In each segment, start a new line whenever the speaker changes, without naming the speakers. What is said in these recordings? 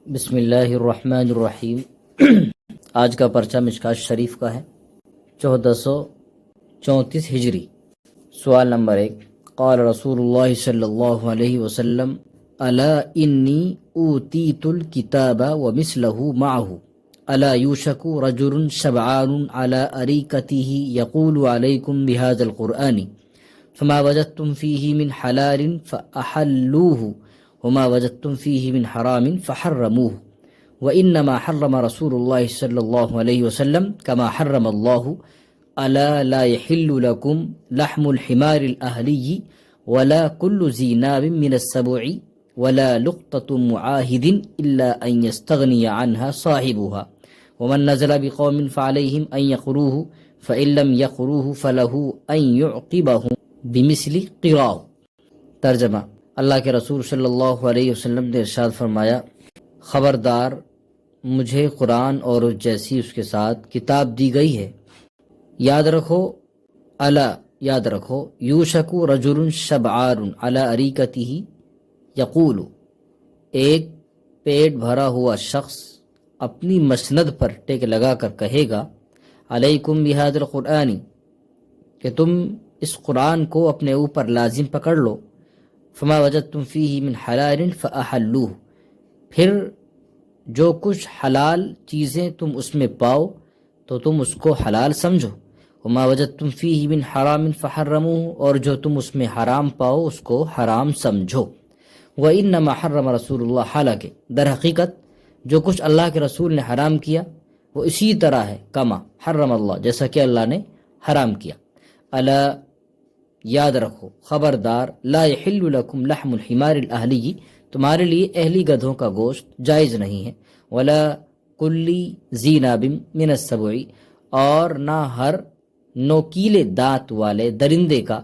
بسم اللہ الرحمن الرحیم۔ آج کا پرچہ مشکات شریف کا ہے 1434 ہجری۔ سوال نمبر 1، قال رسول اللہ صلی اللہ علیہ وسلم الا انی اوتیت الکتاب ومثلہ معہ الا یوشک رجل شبعان علی اریکتہ یقول علیکم بہذا القرآن فما وجدتم فیہ من حلال فأحلوہ وما وجدتم فیہ من حرام فحرموہ وإنما حرم رسول اللہ صلی اللہ علیہ وسلم كما حرم اللہ الا لا يحل لكم لحم الحمار الأهلي ولا كل ذي ناب من السبع ولا لقطة معاهد إلا أن يستغني عنها صاحبها ومن نزل بقوم فعليهم أن يقروه فإن لم يقروه فله أن يعقبهم بمثل قراه۔ ترجمہ، اللہ کے رسول صلی اللہ علیہ وسلم نے ارشاد فرمایا، خبردار، مجھے قرآن اور اس جیسی اس کے ساتھ کتاب دی گئی ہے۔ یاد رکھو، الا یاد رکھو، یوشک رجل شبعان علی اریکتہ یقول، ایک پیٹ بھرا ہوا شخص اپنی مسند پر ٹیک لگا کر کہے گا، علیکم بہذا القرآن، کہ تم اس قرآن کو اپنے اوپر لازم پکڑ لو، فما وجدتم فیہ من حلال فاحلوہ، پھر جو کچھ حلال چیزیں تم اس میں پاؤ تو تم اس کو حلال سمجھو، وما وجدتم فیہ من حرام فحرموہ، اور جو تم اس میں حرام پاؤ اس کو حرام سمجھو۔ وإنما حرم رسول اللہ، حالانکہ در حقیقت جو کچھ اللہ کے رسول نے حرام کیا وہ اسی طرح ہے، کما حرم اللہ، جیسا کہ اللہ نے حرام کیا۔ الا یاد رکھو، خبردار، لا یحل لکم لحم الحمار الاہلی، تمہارے لیے اہلی گدھوں کا گوشت جائز نہیں ہے، ولا کلی ذی ناب من السبع، اور نہ ہر نوکیلے دانت والے درندے کا،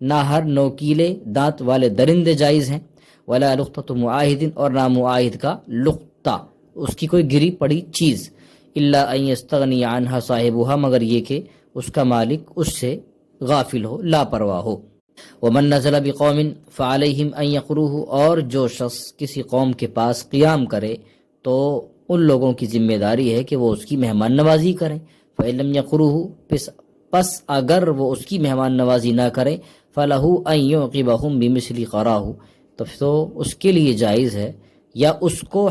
نہ ہر نوکیلے دانت والے درندے جائز ہیں، ولا لقطۃ معاہد، اور نہ معاہد کا لقطہ، اس کی کوئی گری پڑی چیز، الا ان یستغنی عنہا صاحبها، مگر یہ کہ اس کا مالک اس سے غافل ہو، لاپرواہ ہو۔ ومن نزل بقوم فعلیہم ان یقروہ، اور جو شخص کسی قوم کے پاس قیام کرے تو ان لوگوں کی ذمہ داری ہے کہ وہ اس کی مہمان نوازی کریں، فإن لم یقروہ، پس اگر وہ اس کی مہمان نوازی نہ کریں، فلہ ان یعقبہم بمثل قراہ، تو اس کے لیے جائز ہے، یا اس کو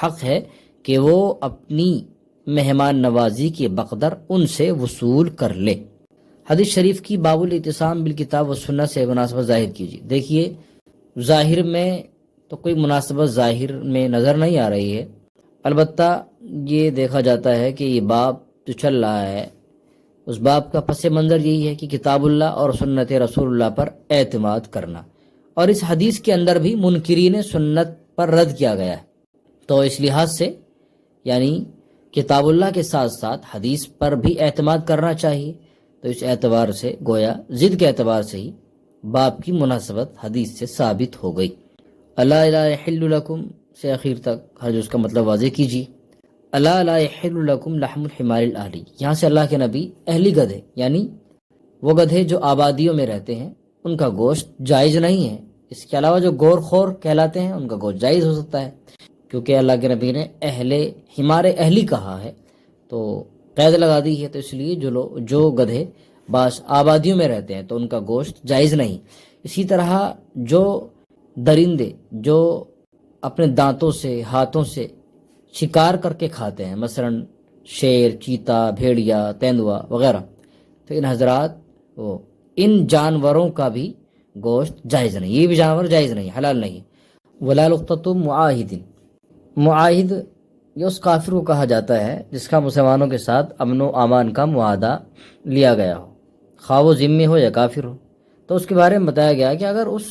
حق ہے کہ وہ اپنی مہمان نوازی کے بقدر ان سے وصول کر لے۔ حدیث شریف کی باب الاعتصام بالکتاب و سنت سے مناسبت ظاہر کیجیے۔ دیکھیے، ظاہر میں تو کوئی مناسبت ظاہر میں نظر نہیں آ رہی ہے، البتہ یہ دیکھا جاتا ہے کہ یہ باب جو چل رہا ہے اس باب کا پس منظر یہی ہے کہ کتاب اللہ اور سنت رسول اللہ پر اعتماد کرنا، اور اس حدیث کے اندر بھی منکرین سنت پر رد کیا گیا ہے، تو اس لحاظ سے یعنی کتاب اللہ کے ساتھ ساتھ حدیث پر بھی اعتماد کرنا چاہیے، تو اس اعتبار سے گویا ضد کے اعتبار سے ہی باب کی مناسبت حدیث سے ثابت ہو گئی۔ الا لا یحل لکم سے اخیر تک ہر جز کا مطلب واضح کیجیے۔ الا لا یحل لکم لحم الحمار الاہلی، یہاں سے اللہ کے نبی اہلی گدھے یعنی وہ گدھے جو آبادیوں میں رہتے ہیں ان کا گوشت جائز نہیں ہے، اس کے علاوہ جو گور خور کہلاتے ہیں ان کا گوشت جائز ہو سکتا ہے، کیونکہ اللہ کے نبی نے حمار اہلی کہا ہے تو قید لگا دی ہے، تو اس لیے جو گدھے بعض آبادیوں میں رہتے ہیں تو ان کا گوشت جائز نہیں۔ اسی طرح جو درندے جو اپنے دانتوں سے ہاتھوں سے شکار کر کے کھاتے ہیں، مثلا شیر، چیتا، بھیڑیا، تیندوا وغیرہ، تو ان حضرات ان جانوروں کا بھی گوشت جائز نہیں، یہ بھی جانور جائز نہیں، حلال نہیں۔ ولا لقطۃ معاہد، معاہد یہ اس کافر کو کہا جاتا ہے جس کا مسلمانوں کے ساتھ امن و امان کا معاہدہ لیا گیا ہو، خواہ وہ ذمہ ہو یا کافر ہو، تو اس کے بارے میں بتایا گیا کہ اگر اس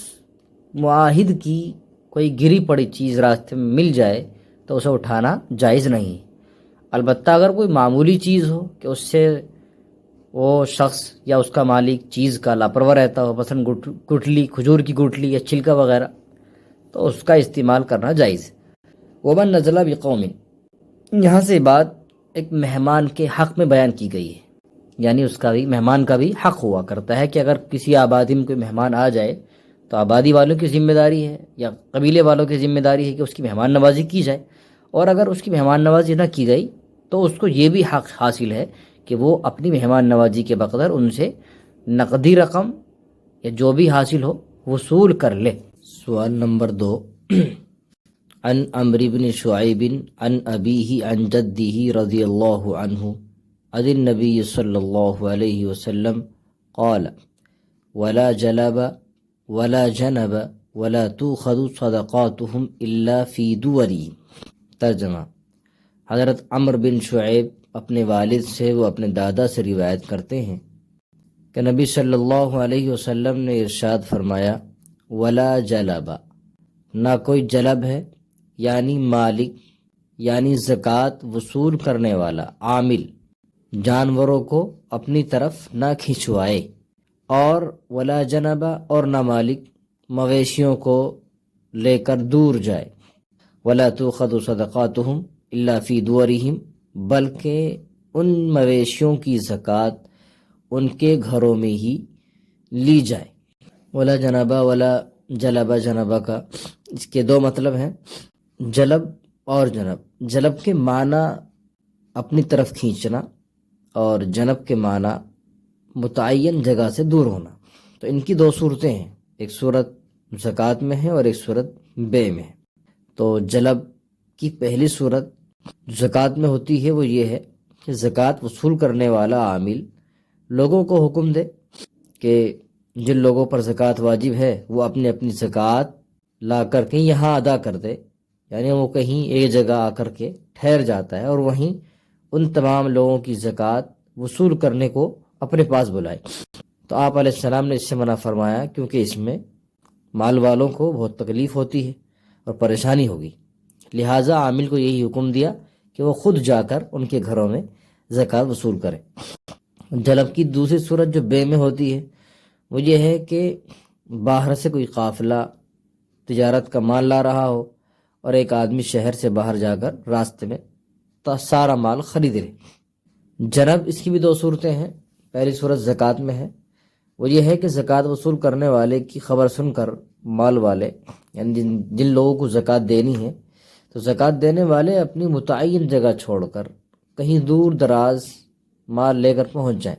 معاہد کی کوئی گری پڑی چیز راستے میں مل جائے تو اسے اٹھانا جائز نہیں، البتہ اگر کوئی معمولی چیز ہو کہ اس سے وہ شخص یا اس کا مالک چیز کا لاپرواہ رہتا ہو، مثلا گٹلی، کھجور کی گٹلی یا چھلکا وغیرہ، تو اس کا استعمال کرنا جائز۔ ومن نزل بقوم، یہاں سے بات ایک مہمان کے حق میں بیان کی گئی ہے، یعنی اس کا بھی، مہمان کا بھی حق ہوا کرتا ہے کہ اگر کسی آبادی میں کوئی مہمان آ جائے تو آبادی والوں کی ذمہ داری ہے یا قبیلے والوں کی ذمہ داری ہے کہ اس کی مہمان نوازی کی جائے، اور اگر اس کی مہمان نوازی نہ کی گئی تو اس کو یہ بھی حق حاصل ہے کہ وہ اپنی مہمان نوازی کے بقدر ان سے نقدی رقم یا جو بھی حاصل ہو وصول کر لے۔ سوال نمبر 2، عن عمرو بن شعیب عن ابیہ عن جدہ رضی اللہ عنہ عن النبی صلی اللہ علیہ وسلم قال ولا جلب ولا جنب ولا تؤخذ صدقاتهم الا فی دوری۔ ترجمہ: حضرت عمرو بن شعیب اپنے والد سے، وہ اپنے دادا سے روایت کرتے ہیں کہ نبی صلی اللہ علیہ وسلم نے ارشاد فرمایا، ولا جلب، نہ کوئی جلب ہے یعنی مالک، یعنی زکوٰۃ وصول کرنے والا عامل جانوروں کو اپنی طرف نہ کھنچوائے، اور ولا جنب، اور نہ مالک مویشیوں کو لے کر دور جائے، ولا تؤخذ صدقاتهم الا فی دورہم، بلکہ ان مویشیوں کی زکوٰۃ ان کے گھروں میں ہی لی جائے۔ ولا جنبہ ولا جلبہ، جنبہ کا اس کے دو مطلب ہیں، جلب اور جنب۔ جلب کے معنی اپنی طرف کھینچنا، اور جنب کے معنی متعین جگہ سے دور ہونا۔ تو ان کی دو صورتیں ہیں، ایک صورت زکوٰۃ میں ہے اور ایک صورت بے میں ہے۔ تو جلب کی پہلی صورت زکوٰۃ میں ہوتی ہے، وہ یہ ہے کہ زکوٰۃ وصول کرنے والا عامل لوگوں کو حکم دے کہ جن لوگوں پر زکوٰۃ واجب ہے وہ اپنی اپنی زکوٰۃ لا کر کے یہاں ادا کر دے، یعنی وہ کہیں ایک جگہ آ کر کے ٹھہر جاتا ہے اور وہیں ان تمام لوگوں کی زکوٰۃ وصول کرنے کو اپنے پاس بلائے۔ تو آپ علیہ السلام نے اس سے منع فرمایا، کیونکہ اس میں مال والوں کو بہت تکلیف ہوتی ہے اور پریشانی ہوگی، لہٰذا عامل کو یہی حکم دیا کہ وہ خود جا کر ان کے گھروں میں زکوٰۃ وصول کرے۔ جلب کی دوسری صورت جو بے میں ہوتی ہے، وہ یہ ہے کہ باہر سے کوئی قافلہ تجارت کا مال لا رہا ہو اور ایک آدمی شہر سے باہر جا کر راستے میں سارا مال خرید لے۔ جنب اس کی بھی دو صورتیں ہیں، پہلی صورت زکوٰۃ میں ہے، وہ یہ ہے کہ زکوٰۃ وصول کرنے والے کی خبر سن کر مال والے، یعنی جن لوگوں کو زکوٰۃ دینی ہے، تو زکوٰۃ دینے والے اپنی متعین جگہ چھوڑ کر کہیں دور دراز مال لے کر پہنچ جائیں،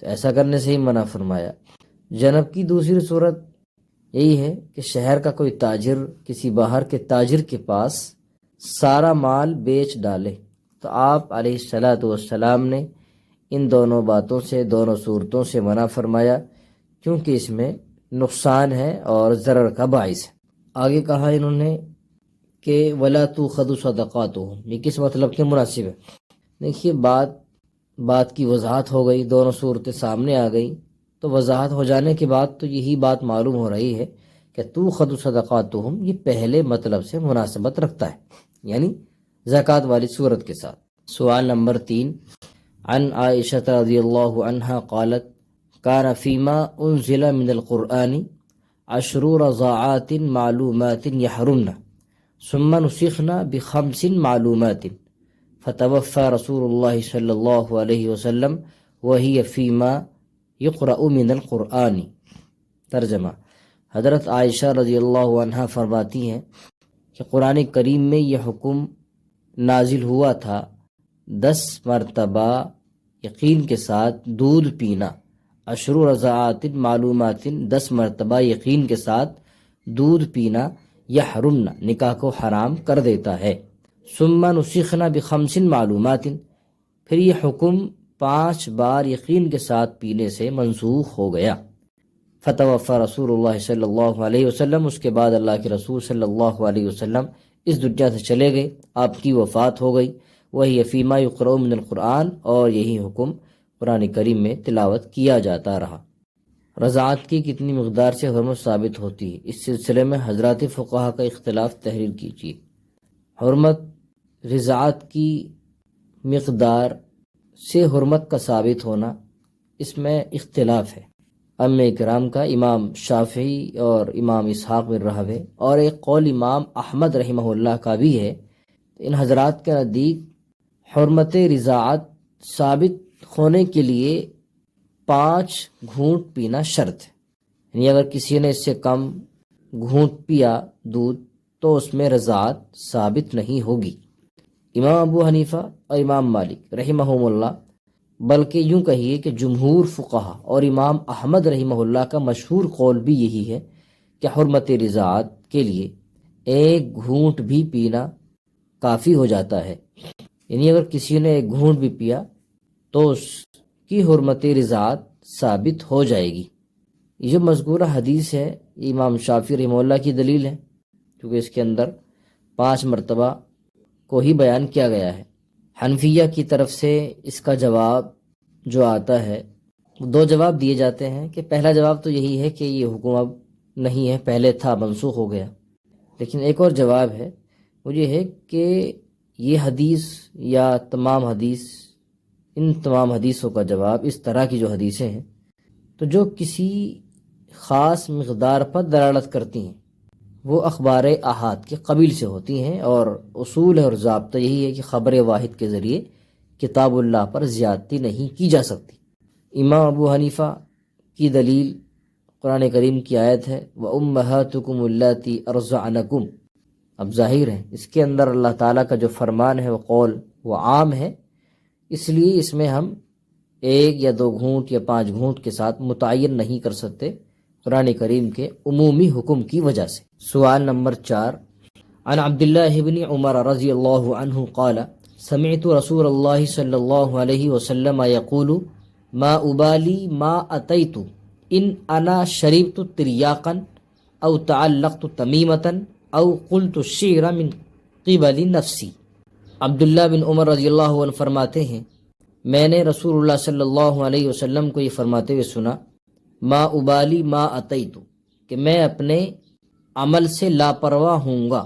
تو ایسا کرنے سے ہی منع فرمایا۔ جنب کی دوسری صورت یہی ہے کہ شہر کا کوئی تاجر کسی باہر کے تاجر کے پاس سارا مال بیچ ڈالے، تو آپ علیہ السلام نے ان دونوں باتوں سے، دونوں صورتوں سے منع فرمایا، کیونکہ اس میں نقصان ہے اور ضرر کا باعث ہے۔ آگے کہا انہوں نے کہ وَلَا تُؤْخَذُ صَدَقَاتُهُمْ، یہ کس مطلب کے مناسب ہے؟ دیکھیے بات کی وضاحت ہو گئی، دونوں صورتیں سامنے آ گئی، تو وضاحت ہو جانے کے بعد تو یہی بات معلوم ہو رہی ہے کہ تُؤْخَذُ صَدَقَاتُهُمْ یہ پہلے مطلب سے مناسبت رکھتا ہے، یعنی زکوٰۃ والی صورت کے ساتھ۔ سوال نمبر 3، عن عائشہ رضی اللہ عنہا قالت كان فيما انزل من القرآن 10 رضاعات معلومات يحرمن ثم نسخن ب5 معلومات فتوفى رسول اللہ صلی اللہ علیہ وسلم وهي فيما يقرأ من القرآن۔ ترجمہ: حضرت عائشہ رضی اللہ عنہا فرماتی ہیں کہ قرآن کریم میں یہ حکم نازل ہوا تھا 10 مرتبہ یقین کے ساتھ دودھ پینا، 10 رضاعات معلومات 10 مرتبہ یقین کے ساتھ دودھ پینا، یحرمنا نکاح کو حرام کر دیتا ہے، ثم نسخنا ب5 معلومات پھر یہ حکم 5 بار یقین کے ساتھ پینے سے منسوخ ہو گیا۔ فتوفى رسول اللہ صلی اللہ علیہ وسلم، اس کے بعد اللہ کے رسول صلی اللہ علیہ وسلم اس دنیا سے چلے گئے، آپ کی وفات ہو گئی، وہی فیما یقرأ من القرآن، اور یہی حکم قرآن کریم میں تلاوت کیا جاتا رہا۔ رضاعت کی کتنی مقدار سے حرمت ثابت ہوتی ہے، اس سلسلے میں حضرات فقہا کا اختلاف تحریر کیجیے۔ حرمت رضاعت کی مقدار سے حرمت کا ثابت ہونا، اس میں اختلاف ہے۔ ائمہ کرام کا، امام شافعی اور امام اسحاق بن راہوے، اور ایک قول امام احمد رحمہ اللہ کا بھی ہے، ان حضرات کے نزدیک حرمت رضاعت ثابت ہونے کے لیے 5 گھونٹ پینا شرط ہے، یعنی اگر کسی نے اس سے کم گھونٹ پیا دودھ تو اس میں رضاعت ثابت نہیں ہوگی۔ امام ابو حنیفہ اور امام مالک رحمہم اللہ، بلکہ یوں کہیے کہ جمہور فقہا اور امام احمد رحمہ اللہ کا مشہور قول بھی یہی ہے کہ حرمت رضاعت کے لیے ایک گھونٹ بھی پینا کافی ہو جاتا ہے۔ یعنی اگر کسی نے ایک گھونٹ بھی پیا تو اس کی حرمت رضاعت ثابت ہو جائے گی۔ یہ جو مذکورہ حدیث ہے یہ امام شافعی رحمہ اللہ کی دلیل ہے، کیونکہ اس کے اندر 5 مرتبہ کو ہی بیان کیا گیا ہے۔ حنفیہ کی طرف سے اس کا جواب جو آتا ہے، 2 جواب دیے جاتے ہیں کہ پہلا جواب تو یہی ہے کہ یہ حکم اب نہیں ہے، پہلے تھا منسوخ ہو گیا، لیکن ایک اور جواب ہے وہ یہ ہے کہ یہ حدیث یا ان تمام حدیثوں کا جواب اس طرح کی جو حدیثیں ہیں تو جو کسی خاص مقدار پر دلالت کرتی ہیں وہ اخبار احاد کے قبیل سے ہوتی ہیں، اور اصول اور ضابطہ یہی ہے کہ خبر واحد کے ذریعے کتاب اللہ پر زیادتی نہیں کی جا سکتی۔ امام ابو حنیفہ کی دلیل قرآن کریم کی آیت ہے وَأُمَّهَاتُكُمُ اللَّاتِي أَرْضَعْنَكُمْ۔ اب ظاہر ہے اس کے اندر اللہ تعالیٰ کا جو فرمان ہے وہ قول وہ عام ہے، اس لیے اس میں ہم 1 یا 2 گھونٹ یا 5 گھونٹ کے ساتھ متعین نہیں کر سکتے قرآن کریم کے عمومی حکم کی وجہ سے۔ سوال نمبر 4، عن عبداللہ بن عمر رضی اللہ عنہ قال سمعت رسول اللہ صلی اللہ علیہ وسلم یقول ما ابالی ما اتیت ان انا شربت تریاقا او تعلقت تمیمتا او قلت الشعر من قبل نفسی۔ عبداللہ بن عمر رضی اللہ عنہ فرماتے ہیں میں نے رسول اللہ صلی اللہ علیہ وسلم کو یہ فرماتے ہوئے سنا ما ابالی ما اتیت، کہ میں اپنے عمل سے لاپرواہ ہوں گا،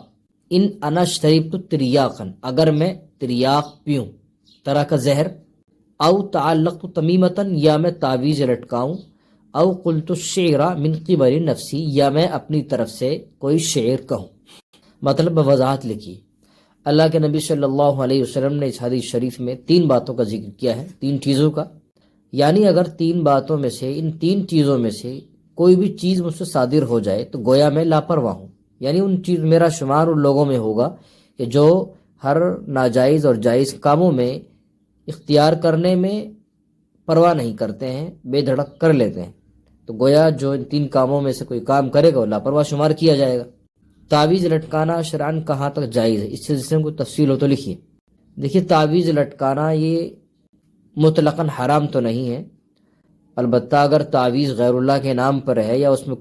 ان انا شربت تریاقا، اگر میں تریاق پیوں، طرح کا زہر، او تعلقت تمیمتا، یا میں تعویذ لٹکاؤں، او قلت الشعر من قبل نفسی، یا میں اپنی طرف سے کوئی شعر کہوں۔ مطلب وضاحت لکھی، اللہ کے نبی صلی اللہ علیہ وسلم نے اس حدیث شریف میں 3 باتوں کا ذکر کیا ہے، 3 چیزوں کا، یعنی اگر 3 باتوں میں سے ان 3 چیزوں میں سے کوئی بھی چیز مجھ سے صادر ہو جائے تو گویا میں لاپرواہ ہوں، یعنی ان چیز میرا شمار ان لوگوں میں ہوگا کہ جو ہر ناجائز اور جائز کاموں میں اختیار کرنے میں پرواہ نہیں کرتے ہیں، بے دھڑک کر لیتے ہیں، تو گویا جو ان 3 کاموں میں سے کوئی کام کرے گا وہ لاپرواہ شمار کیا جائے گا۔ تعویذ لٹکانا شرعاً کہاں تک جائز ہے، اس سلسلے میں کوئی تفصیل ہو تو لکھیے۔ دیکھیے تعویذ لٹکانا یہ مطلقاً حرام تو نہیں ہے، البتہ اگر تعویذ غیر اللہ کے نام پر ہے یا اس میں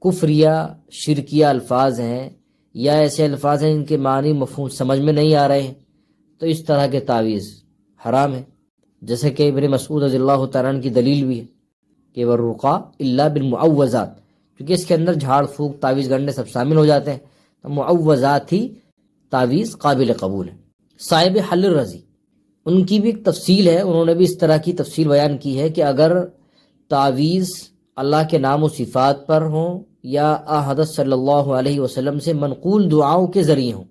کفریہ شرکیہ الفاظ ہیں یا ایسے الفاظ ہیں جن کے معنی مفہوم سمجھ میں نہیں آ رہے ہیں تو اس طرح کے تعویذ حرام ہے، جیسے کہ ابن مسعود رضی اللہ تعالیٰ عنہ کی دلیل بھی ہے کہ والرقیٰ الا بالمعوذات، کیونکہ اس کے اندر جھاڑ پھونک تعویذ گھڑنے سب شامل ہو جاتے ہیں، تو معوذات ہی تعویذ قابل قبول ہے۔ صاحب حل الرضی ان کی بھی ایک تفصیل ہے، انہوں نے بھی اس طرح کی تفصیل بیان کی ہے کہ اگر تعویذ اللہ کے نام و صفات پر ہوں یا حضرت صلی اللہ علیہ وسلم سے منقول دعاؤں کے ذریعے ہوں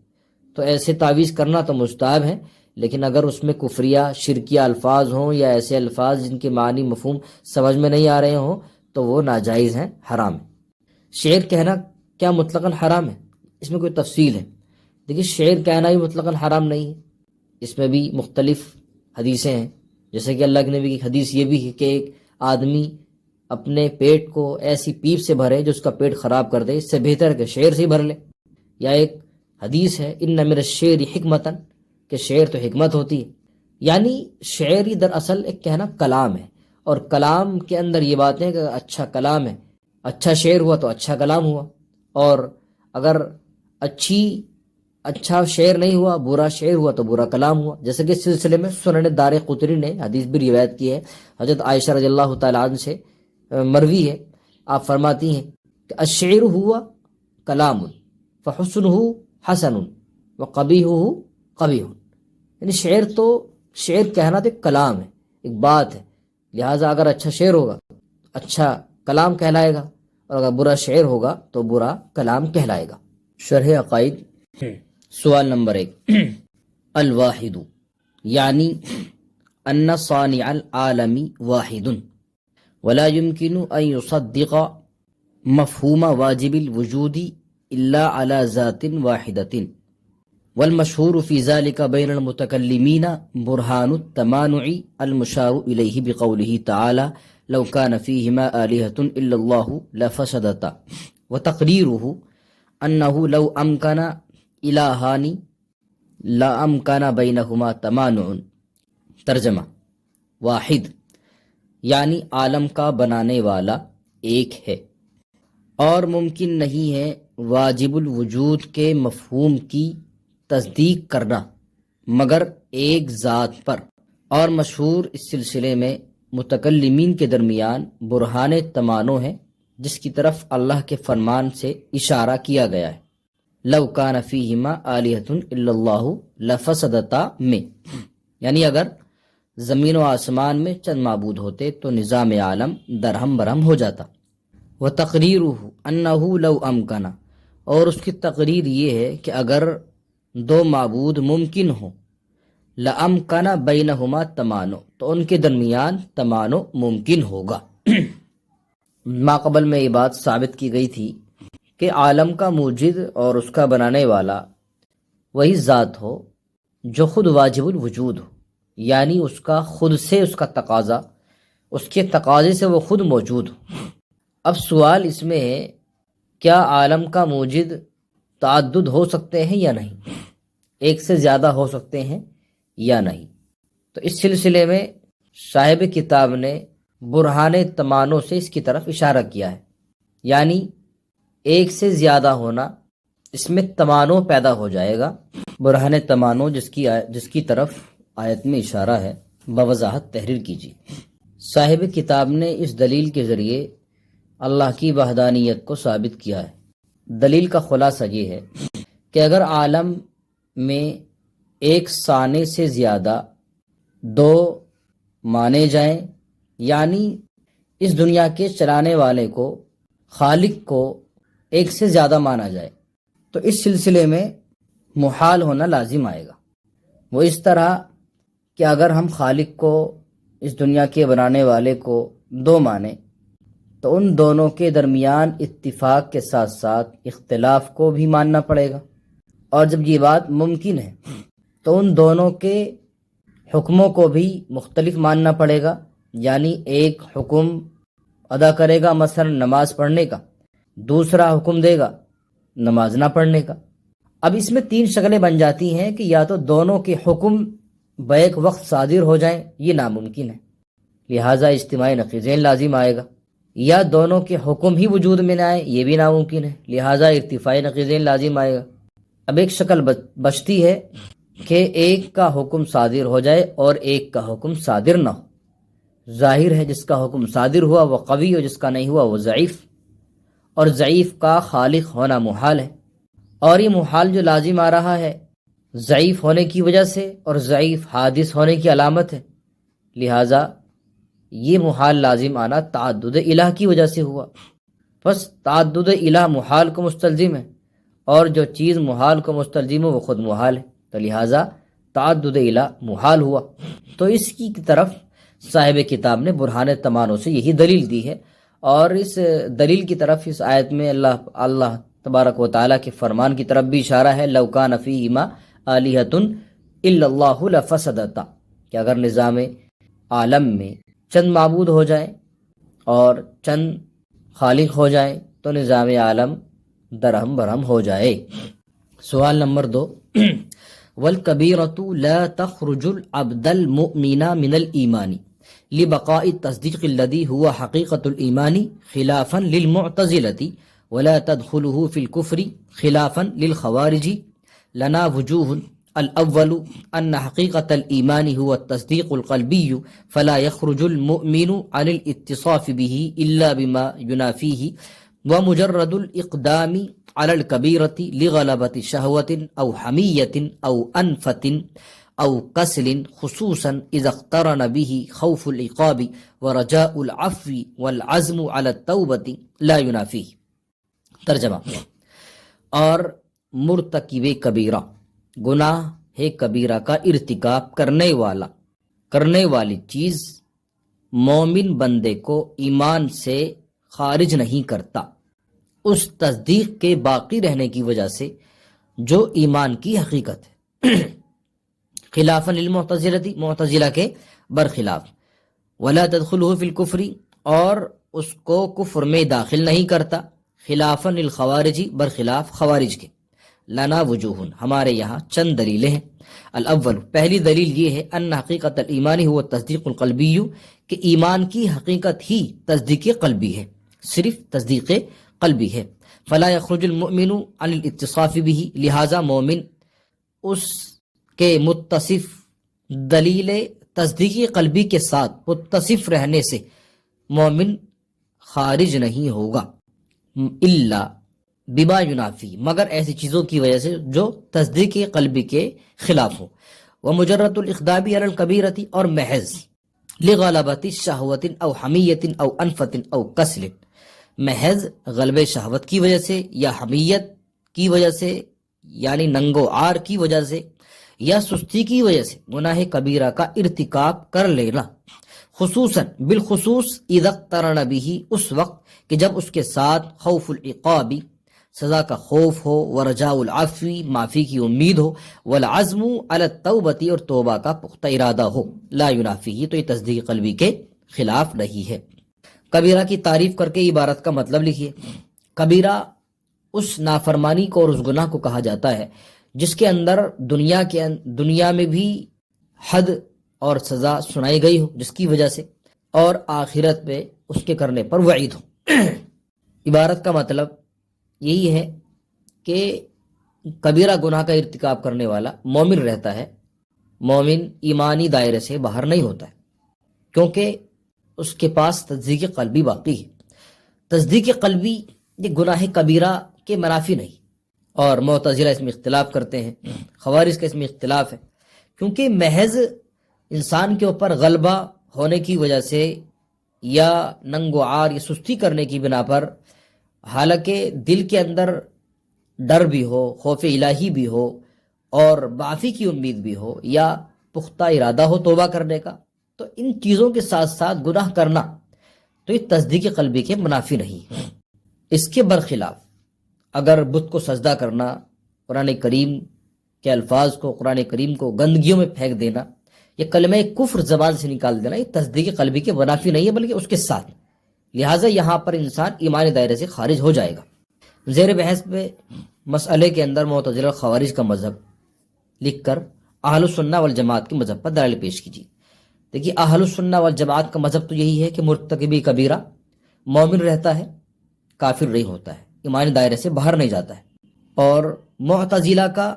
تو ایسے تعویذ کرنا تو مستحب ہے، لیکن اگر اس میں کفریہ شرکیہ الفاظ ہوں یا ایسے الفاظ جن کے معنی مفہوم سمجھ میں نہیں آ رہے ہوں تو وہ ناجائز ہیں، حرام ہے۔ شعر کہنا کیا مطلقاً حرام ہے؟ اس میں کوئی تفصیل ہے۔ دیکھیے شعر کہنا بھی مطلقاً حرام نہیں ہے، اس میں بھی مختلف حدیثیں ہیں، جیسے کہ اللہ کے نبی کی حدیث یہ بھی ہے کہ ایک آدمی اپنے پیٹ کو ایسی پیپ سے بھرے جو اس کا پیٹ خراب کر دے، اس سے بہتر ہے کہ شعر سے ہی بھر لے۔ یا ایک حدیث ہے ان من الشعر حکمتاً، کہ شعر تو حکمت ہوتی ہے، یعنی شعر ہی دراصل ایک کہنا کلام ہے، اور کلام کے اندر یہ باتیں کہ اچھا کلام ہے، اچھا شعر ہوا تو اچھا کلام ہوا، اور اگر اچھا شعر نہیں ہوا، برا شعر ہوا تو برا کلام ہوا، جیسے کہ اس سلسلے میں سنن دارقطنی نے حدیث بھی روایت کی ہے، حضرت عائشہ رضی اللہ تعالیٰ عنہ سے مروی ہے، آپ فرماتی ہیں کہ الشعر ہوا کلام فحسنہ حسن وقبیحہ قبیح، یعنی شعر کہنا تو ایک کلام ہے، ایک بات ہے، لہٰذا اگر اچھا شعر ہوگا اچھا کلام کہلائے گا، اور اگر برا شعر ہوگا تو برا کلام کہلائے گا۔ شرح عقائد سوال نمبر 1، الواحد یعنی ان صانع العالم واحد ولا يمكن ان يصدق مفہوم واجب الوجود الا علی ذات واحدۃ والمشہور فی ذلک بین المتکلمین برہان التمانع المشار الیہ بقولہ تعالی لو کان فیہما آلہۃ الا اللہ لفسدتا وتقریرہ انہ لو امکن الہان لا امکن بینہما تمانع۔ ترجمہ: واحد یعنی عالم کا بنانے والا ایک ہے اور ممکن نہیں ہے واجب الوجود کے مفہوم کی تصدیق کرنا مگر ایک ذات پر، اور مشہور اس سلسلے میں متکلمین کے درمیان برہان تمانع ہے جس کی طرف اللہ کے فرمان سے اشارہ کیا گیا ہے، لو کان فیہما آلہۃ الا اللہ لفسدتا میں، یعنی اگر زمین و آسمان میں چند معبود ہوتے تو نظام عالم درہم برہم ہو جاتا۔ وتقریرہ انہ لو امکن، اور اس کی تقریر یہ ہے کہ اگر دو معبود ممکن ہوں، لامکن بینہما تمانع، تو ان کے درمیان تمانع ممکن ہوگا۔ ماقبل میں یہ بات ثابت کی گئی تھی کہ عالم کا موجد اور اس کا بنانے والا وہی ذات ہو جو خود واجب الوجود ہو، یعنی اس کا خود سے اس کا تقاضا، اس کے تقاضے سے وہ خود موجود ہو۔ اب سوال اس میں ہے کیا عالم کا موجد تعدد ہو سکتے ہیں یا نہیں، ایک سے زیادہ ہو سکتے ہیں یا نہیں؟ تو اس سلسلے میں صاحب کتاب نے برہان تمانع سے اس کی طرف اشارہ کیا ہے، یعنی ایک سے زیادہ ہونا، اس میں تمانع پیدا ہو جائے گا۔ برہان تمانع جس کی طرف آیت میں اشارہ ہے بوضاحت تحریر کیجیے۔ صاحب کتاب نے اس دلیل کے ذریعے اللہ کی وحدانیت کو ثابت کیا ہے۔ دلیل کا خلاصہ یہ ہے کہ اگر عالم میں ایک ثانی سے زیادہ دو مانے جائیں، یعنی اس دنیا کے چلانے والے کو، خالق کو ایک سے زیادہ مانا جائے، تو اس سلسلے میں محال ہونا لازم آئے گا۔ وہ اس طرح کہ اگر ہم خالق کو، اس دنیا کے بنانے والے کو دو مانیں تو ان دونوں کے درمیان اتفاق کے ساتھ ساتھ اختلاف کو بھی ماننا پڑے گا، اور جب یہ بات ممکن ہے تو ان دونوں کے حکموں کو بھی مختلف ماننا پڑے گا، یعنی ایک حکم ادا کرے گا مثلا نماز پڑھنے کا، دوسرا حکم دے گا نماز نہ پڑھنے کا۔ اب اس میں تین شکلیں بن جاتی ہیں کہ یا تو دونوں کے حکم بیک وقت صادر ہو جائیں، یہ ناممکن ہے، لہٰذا اجتماعی نقیضین لازم آئے گا، یا دونوں کے حکم ہی وجود میں نہ آئے، یہ بھی ناممکن ہے، لہٰذا ارتفاعی نقیضین لازم آئے گا۔ اب ایک شکل بچتی ہے کہ ایک کا حکم صادر ہو جائے اور ایک کا حکم صادر نہ ہو۔ ظاہر ہے جس کا حکم صادر ہوا وہ قوی اور جس کا نہیں ہوا وہ ضعیف، اور ضعیف کا خالق ہونا محال ہے، اور یہ محال جو لازم آ رہا ہے ضعیف ہونے کی وجہ سے اور ضعیف حادث ہونے کی علامت ہے، لہٰذا یہ محال لازم آنا تعدد الہ کی وجہ سے ہوا۔ بس تعدد الہ محال کو مستلزم ہے، اور جو چیز محال کو مستلزم ہو وہ خود محال ہے، تو لہٰذا تعدد الہ محال ہوا۔ تو اس کی طرف صاحب کتاب نے برہان تمانع سے یہی دلیل دی ہے، اور اس دلیل کی طرف اس آیت میں اللہ تبارک و تعالیٰ کے فرمان کی طرف بھی اشارہ ہے، لو کان فیہما آلہۃ الا اللہ لفسدتا، کہ اگر نظام عالم میں چند معبود ہو جائیں اور چند خالق ہو جائیں تو نظام عالم درہم برہم ہو جائے۔ سوال نمبر 2، والکبیرۃ لا تخرج العبد المؤمن من الایمان لبقاء التصدیق الذي هو حقیقۃ الایمان خلافا للمعتزلة ولا تدخله في الكفر خلافا للخوارج لنا وجوه۔ الاول ان حقیقة الایمان هو التصدیق القلبی فلا يخرج المؤمن عن الاتصاف به الا بما ينافيه، ومجرد الاقدام على الكبيرة لغلبة شهوة او حمية او انفة او كسل، خصوصا اذا اقترن به خوف العقاب ورجاء العفو والعزم على التوبة لا ينافيه۔ ترجمہ، اور مرتکب کبیرہ، گناہ ہے کبیرہ کا ارتکاب کرنے والی چیز مومن بندے کو ایمان سے خارج نہیں کرتا، اس تصدیق کے باقی رہنے کی وجہ سے جو ایمان کی حقیقت ہے، خلافا للمعتزلہ، معتزلہ کے برخلاف، ولا تدخلہ فی الکفر، اور اس کو کفر میں داخل نہیں کرتا، خلافا للخوارج، برخلاف خوارج کے۔ لنا وجوہ، ہمارے یہاں چند دلیلیں ہیں۔ الاول، پہلی دلیل یہ ہے ان حقیقت الایمان هو التصدیق القلبی، کہ ایمان کی حقیقت ہی تصدیق قلبی ہے، صرف تصدیق قلبی ہے۔ فلا یخرج المؤمن عن الاتصاف به، لہذا مومن اس کے متصف دلیل تصدیقی قلبی کے ساتھ متصف رہنے سے مومن خارج نہیں ہوگا، الا بما ینافی، مگر ایسی چیزوں کی وجہ سے جو تصدیق قلبی کے خلاف ہو، ومجرد الاخداب علی الکبیرۃ، اور محض لغلبۃ شہوۃ او حمیۃ او انفۃ او کسل، محض غلبہ شہوت کی وجہ سے یا حمیت کی وجہ سے، یعنی ننگو عار کی وجہ سے یا سستی کی وجہ سے گناہ کبیرہ کا ارتکاب کر لینا، خصوصاً بالخصوص اذا اقترن به، اس وقت کہ جب اس کے ساتھ خوف العقاب، سزا کا خوف ہو، ورجاء العفو، معافی کی امید ہو، والعزم علی التوبۃ، اور توبہ کا پختہ ارادہ ہو، لا ینافی، تو یہ تصدیق قلبی کے خلاف نہیں ہے۔ کبیرہ کی تعریف کر کے عبارت کا مطلب لکھیے۔ کبیرہ اس نافرمانی کو اور اس گناہ کو کہا جاتا ہے جس کے اندر دنیا میں بھی حد اور سزا سنائی گئی ہو جس کی وجہ سے، اور آخرت میں اس کے کرنے پر وعید ہو۔ عبارت کا مطلب یہی ہے کہ کبیرہ گناہ کا ارتکاب کرنے والا مومن رہتا ہے، مومن ایمانی دائرے سے باہر نہیں ہوتا ہے، کیونکہ اس کے پاس تصدیق قلبی باقی ہے۔ تصدیق قلبی یہ گناہ کبیرہ کے منافی نہیں، اور معتزلہ اس میں اختلاف کرتے ہیں، خوارج کا اس میں اختلاف ہے، کیونکہ محض انسان کے اوپر غلبہ ہونے کی وجہ سے یا ننگ و عار یا سستی کرنے کی بنا پر، حالانکہ دل کے اندر ڈر بھی ہو، خوف الہی بھی ہو، اور معافی کی امید بھی ہو، یا پختہ ارادہ ہو توبہ کرنے کا، تو ان چیزوں کے ساتھ ساتھ گناہ کرنا تو یہ تصدیق قلبی کے منافی نہیں۔ اس کے برخلاف اگر بت کو سجدہ کرنا، قرآن کریم کے الفاظ کو، قرآن کریم کو گندگیوں میں پھینک دینا، یہ کلمہ کفر زبان سے نکال دینا، یہ تصدیق قلبی کے منافی نہیں ہے بلکہ اس کے ساتھ، لہٰذا یہاں پر انسان ایمانی دائرے سے خارج ہو جائے گا۔ زیر بحث میں مسئلے کے اندر معتزلہ اور خوارج کا مذہب لکھ کر اہل السنہ والجماعت کے مذہب پر دلائل پیش کیجیے۔ دیکھیے، اہل السنہ والجماعت کا مذہب تو یہی ہے کہ مرتکبی کبیرہ مومن رہتا ہے، کافر نہیں ہوتا ہے، ایمانی دائرے سے باہر نہیں جاتا ہے۔ اور معتزلہ کا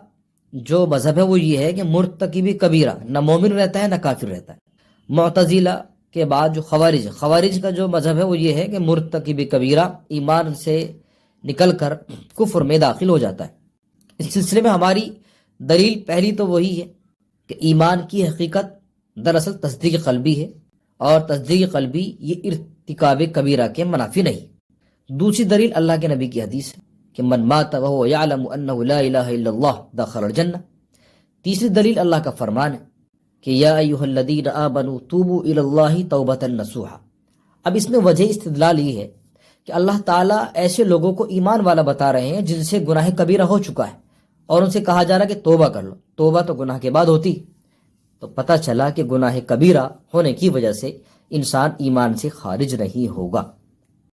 جو مذہب ہے وہ یہ ہے کہ مرتکبی کبیرہ نہ مومن رہتا ہے نہ کافر رہتا ہے۔ معتزلہ کے بعد جو خوارج کا جو مذہب ہے وہ یہ ہے کہ مرتکبی کبیرہ ایمان سے نکل کر کفر میں داخل ہو جاتا ہے۔ اس سلسلے میں ہماری دلیل پہلی تو وہی ہے کہ ایمان کی حقیقت دراصل تصدیق قلبی ہے، اور تصدیق قلبی یہ ارتکاب کبیرہ کے منافی نہیں۔ دوسری دلیل اللہ کے نبی کی حدیث ہے کہ من مات وهو يعلم انه لا الہ الا اللہ دخل الجنہ۔ تیسری دلیل اللہ کا فرمان ہے کہ یا ایھا الذین آمنوا توبوا الی اللہ توبۃ نصوحا۔ اب اس میں وجہ استدلال یہ ہے کہ اللہ تعالیٰ ایسے لوگوں کو ایمان والا بتا رہے ہیں جن سے گناہ کبیرہ ہو چکا ہے، اور ان سے کہا جا رہا ہے کہ توبہ کر لو۔ توبہ تو گناہ کے بعد ہوتی، تو پتہ چلا کہ گناہ کبیرہ ہونے کی وجہ سے انسان ایمان سے خارج نہیں ہوگا۔